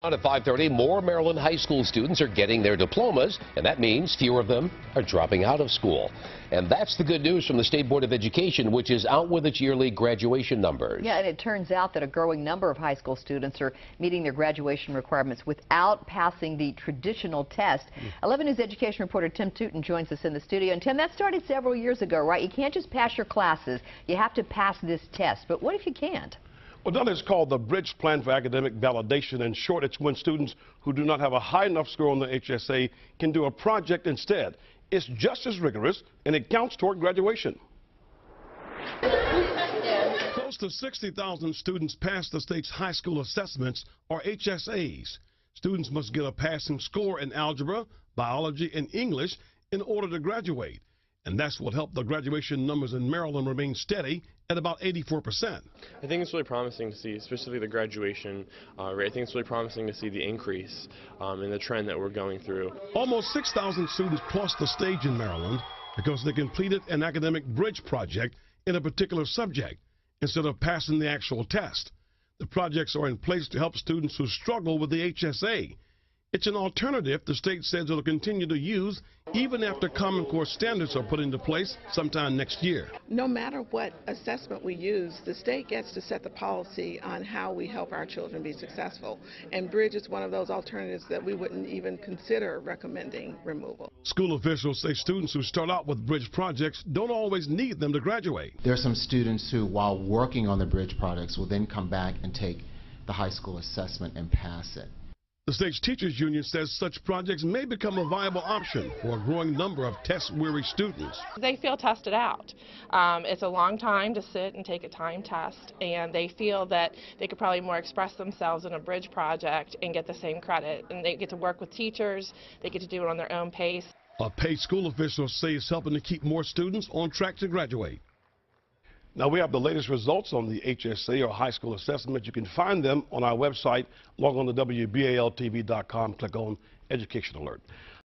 At 5:30, more Maryland high school students are getting their diplomas, and that means fewer of them are dropping out of school. And that's the good news from the State Board of Education, which is out with its yearly graduation numbers. Yeah, and it turns out that a growing number of high school students are meeting their graduation requirements without passing the traditional test. 11 News education reporter Tim Tootin joins us in the studio. And Tim, that started several years ago, right? You can't just pass your classes. You have to pass this test. But what if you can't? Well, Donna, it's called the Bridge Plan for Academic Validation. In short, it's when students who do not have a high enough score on the HSA can do a project instead. It's just as rigorous, and it counts toward graduation. Close to 60,000 students pass the state's high school assessments, or HSAs. Students must get a passing score in algebra, biology, and English in order to graduate. And that's what helped the graduation numbers in Maryland remain steady at about 84%. I think it's really promising to see, especially the graduation rate. I think it's really promising to see the increase in the trend that we're going through. Almost 6,000 students crossed the stage in Maryland because they completed an academic bridge project in a particular subject instead of passing the actual test. The projects are in place to help students who struggle with the HSA. It's an alternative the state says it'll continue to use even after Common Core standards are put into place sometime next year. No matter what assessment we use, the state gets to set the policy on how we help our children be successful. And Bridge is one of those alternatives that we wouldn't even consider recommending removal. School officials say students who start out with Bridge projects don't always need them to graduate. There are some students who, while working on the Bridge projects, will then come back and take the high school assessment and pass it. The state's teachers union says such projects may become a viable option for a growing number of test-weary students. They feel tested out. It's a long time to sit and take a time test, and they feel that they could probably more express themselves in a Bridge project and get the same credit. And they get to work with teachers, they get to do it on their own pace. A paid school officials say it's helping to keep more students on track to graduate. Now, we have the latest results on the HSA, or high school assessment. You can find them on our website. Log on to WBALTV.com, click on Education Alert.